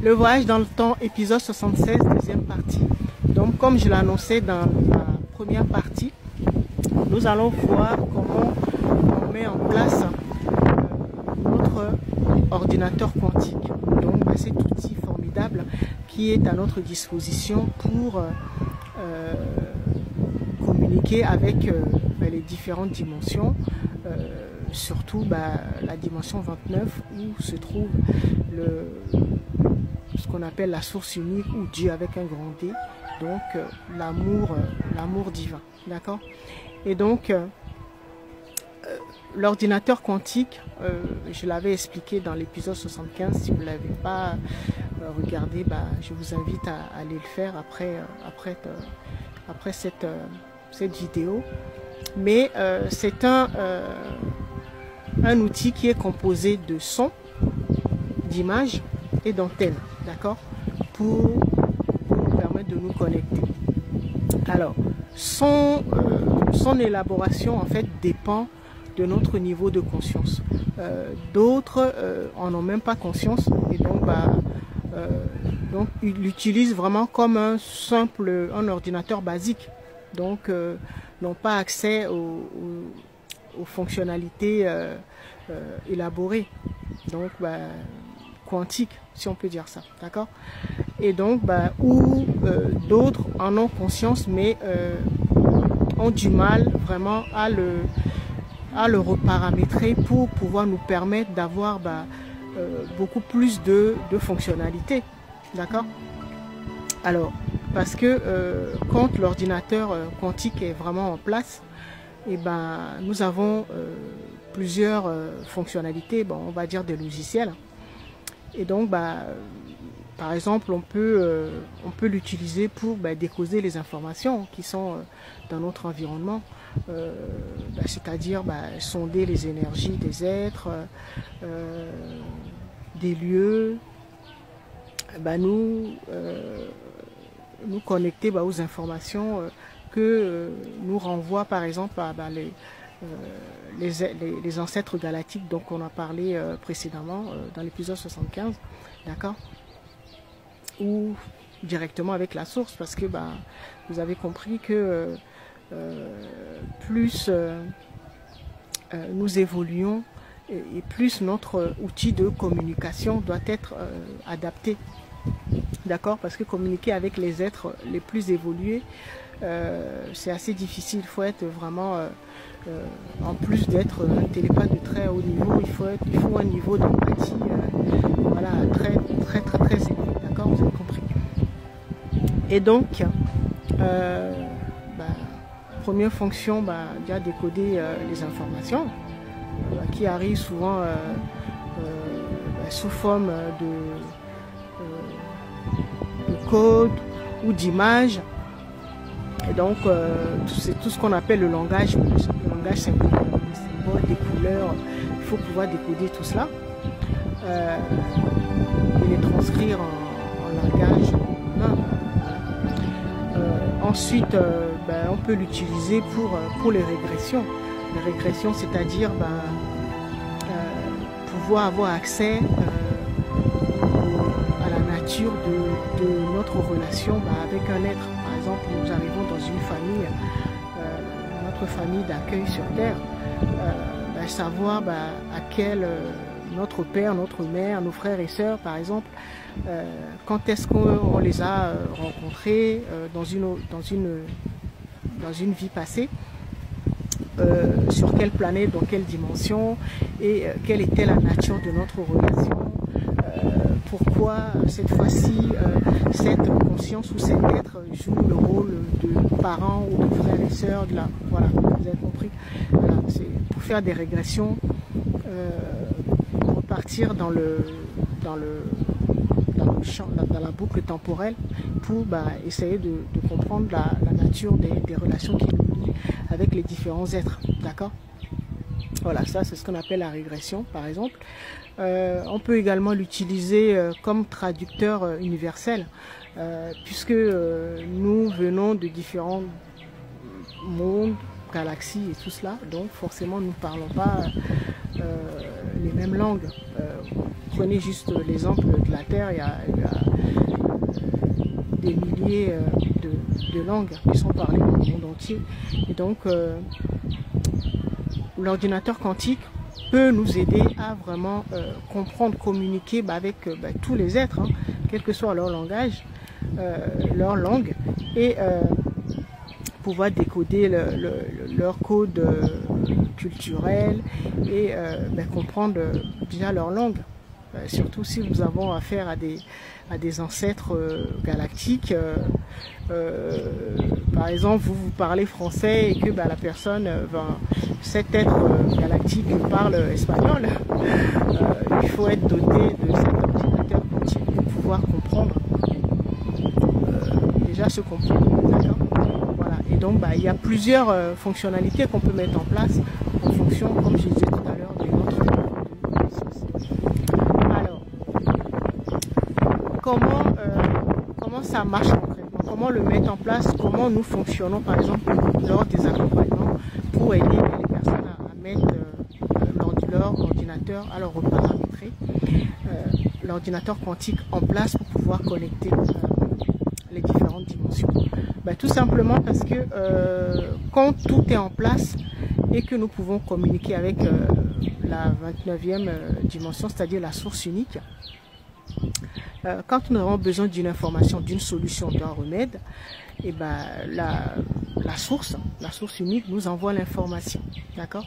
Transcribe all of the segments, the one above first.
Le voyage dans le temps, épisode 76, deuxième partie. Donc, comme je l'annonçais dans la première partie, nous allons voir comment on met en place notre ordinateur quantique. Donc, cet outil formidable qui est à notre disposition pour communiquer avec les différentes dimensions, surtout la dimension 29 où se trouve ce qu'on appelle la source unique ou Dieu avec un grand D, donc l'amour divin, d'accord. Et donc l'ordinateur quantique, je l'avais expliqué dans l'épisode 75. Si vous ne l'avez pas regardé, je vous invite à aller le faire après cette vidéo. Mais c'est un outil qui est composé de sons, d'images et d'antennes, d'accord, pour nous permettre de nous connecter. Alors, son élaboration en fait dépend de notre niveau de conscience. D'autres en ont même pas conscience et donc ils l'utilisent vraiment comme un ordinateur basique. Donc n'ont pas accès aux fonctionnalités élaborées, donc quantiques, si on peut dire ça, d'accord. Et donc d'autres en ont conscience mais ont du mal vraiment à le reparamétrer pour pouvoir nous permettre d'avoir beaucoup plus de fonctionnalités, d'accord. Alors, parce que quand l'ordinateur quantique est vraiment en place, et nous avons plusieurs fonctionnalités, on va dire des logiciels. Et donc, par exemple, on peut l'utiliser pour décoder les informations qui sont dans notre environnement, c'est-à-dire sonder les énergies des êtres, des lieux, nous connecter aux informations que nous renvoient par exemple les ancêtres galactiques, donc on a parlé précédemment dans l'épisode 75, d'accord, ou directement avec la source, parce que vous avez compris que plus nous évoluons et plus notre outil de communication doit être adapté, d'accord, parce que communiquer avec les êtres les plus évolués, c'est assez difficile. Il faut être vraiment, en plus d'être un télépathe de très haut niveau, il faut un niveau d'empathie très très très très élevé, d'accord, vous avez compris. Et donc première fonction, déjà décoder les informations qui arrivent souvent sous forme de code ou d'image. Et donc c'est tout ce qu'on appelle le langage symbolique, les symboles, des couleurs. Il faut pouvoir décoder tout cela et les transcrire en langage humain. Ensuite, on peut l'utiliser pour les régressions. Les régressions, c'est-à-dire pouvoir avoir accès à la nature de notre relation avec un être. Par exemple, nous arrivons dans une famille, notre famille d'accueil sur Terre, savoir à quel notre père, notre mère, nos frères et sœurs, par exemple, quand est-ce qu'on les a rencontrés dans une vie passée, sur quelle planète, dans quelle dimension, et quelle était la nature de notre relation, pourquoi cette fois-ci cette conscience ou cet être joue le rôle de parents ou de frères et sœurs, voilà, vous avez compris. Voilà, c'est pour faire des régressions, repartir dans la boucle temporelle pour essayer de comprendre la nature des relations qui nous lient avec les différents êtres, d'accord. Voilà, ça c'est ce qu'on appelle la régression, par exemple. On peut également l'utiliser comme traducteur universel, puisque nous venons de différents mondes, galaxies et tout cela, donc forcément nous ne parlons pas les mêmes langues. Prenez juste l'exemple de la Terre, il y a des milliers de langues qui sont parlées dans le monde entier. Et donc, l'ordinateur quantique peut nous aider à vraiment comprendre, communiquer avec tous les êtres, hein, quel que soit leur langage, leur langue, et pouvoir décoder leur code culturel et comprendre bien leur langue. Surtout si nous avons affaire à des ancêtres galactiques. Par exemple, vous parlez français et que la personne, cet être galactique parle espagnol. Il faut être doté de cet ordinateur quantique pour pouvoir comprendre déjà ce qu'on peut. D'accord ? Voilà. Et donc, il y a plusieurs fonctionnalités qu'on peut mettre en place en fonction, comme je disais tout à l'heure, de notre source. Alors, comment ça marche concrètement? Comment le mettre en place? Comment nous fonctionnons, par exemple, lors des accompagnements pour aider les personnes à mettre leur ordinateur, à leur reparamétrer l'ordinateur quantique en place pour pouvoir connecter les différentes dimensions. Tout simplement parce que quand tout est en place et que nous pouvons communiquer avec la 29e dimension, c'est-à-dire la source unique, quand nous avons besoin d'une information, d'une solution, d'un remède, et la source unique nous envoie l'information, d'accord?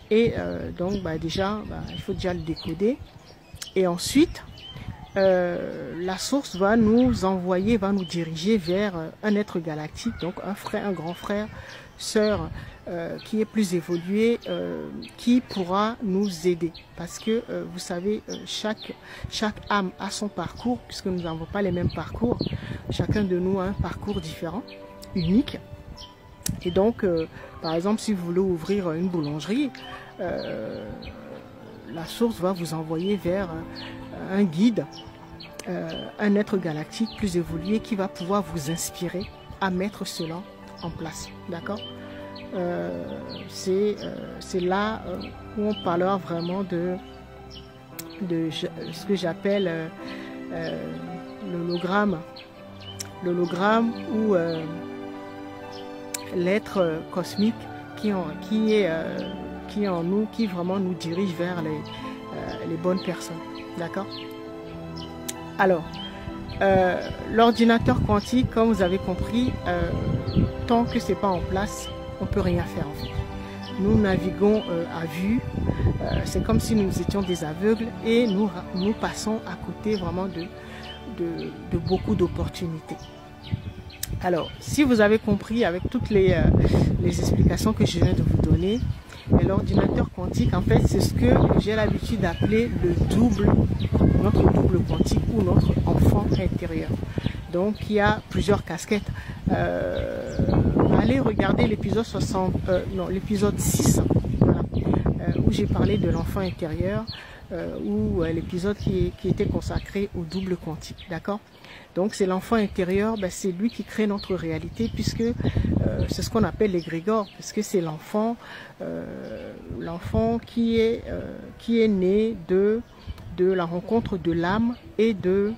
Et donc déjà, il faut déjà le décoder. Et ensuite, la source va nous envoyer, va nous diriger vers un être galactique, donc un frère, un grand frère, sœur, qui est plus évolué, qui pourra nous aider. Parce que, vous savez, chaque âme a son parcours, puisque nous n'avons pas les mêmes parcours. Chacun de nous a un parcours différent, unique. Et donc, par exemple, si vous voulez ouvrir une boulangerie, la source va vous envoyer vers un guide, un être galactique plus évolué qui va pouvoir vous inspirer à mettre cela en place. D'accord? C'est là où on parlera vraiment de ce que j'appelle l'hologramme ou l'être cosmique qui est en nous, qui vraiment nous dirige vers les bonnes personnes. D'accord? Alors, l'ordinateur quantique, comme vous avez compris, tant que c'est pas en place, on peut rien faire en fait. Nous naviguons à vue, c'est comme si nous étions des aveugles et nous passons à côté vraiment de beaucoup d'opportunités. Alors, si vous avez compris avec toutes les explications que je viens de vous donner, l'ordinateur quantique, en fait, c'est ce que j'ai l'habitude d'appeler notre double quantique ou notre enfant intérieur. Donc, il y a plusieurs casquettes. Allez regarder l'épisode 6, voilà, où j'ai parlé de l'enfant intérieur, ou l'épisode qui était consacré au double quantique, d'accord? Donc c'est l'enfant intérieur, c'est lui qui crée notre réalité, puisque c'est ce qu'on appelle l'égrégore, puisque c'est l'enfant qui est né de la rencontre de l'âme et de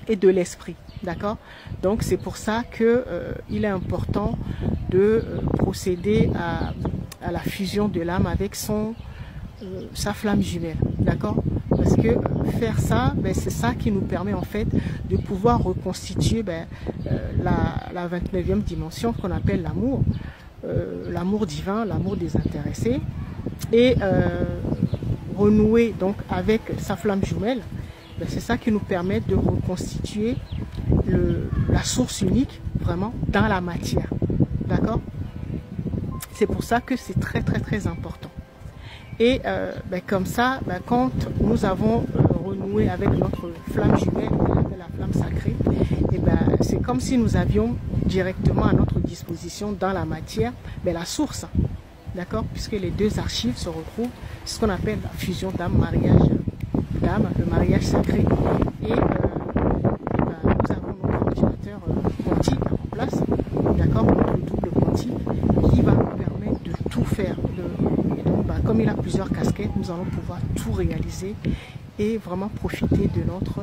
l'esprit, d'accord? Donc c'est pour ça que il est important de procéder à la fusion de l'âme avec sa flamme jumelle, d'accord? Parce que faire ça, c'est ça qui nous permet en fait de pouvoir reconstituer la 29e dimension qu'on appelle l'amour, l'amour divin, l'amour désintéressé, et renouer donc avec sa flamme jumelle. C'est ça qui nous permet de reconstituer la source unique vraiment dans la matière, d'accord? C'est pour ça que c'est très très très important. Et comme ça, quand nous avons renoué avec notre flamme jumelle, la flamme sacrée, et c'est comme si nous avions directement à notre disposition dans la matière la source, d'accord? Puisque les deux archives se retrouvent, c'est ce qu'on appelle la fusion d'âme, mariage d'âme, le mariage sacré. Et nous avons notre ordinateur quantique en place, d'accord? Notre double quantique qui va nous permettre de tout faire. Comme il a plusieurs casquettes, nous allons pouvoir tout réaliser et vraiment profiter de notre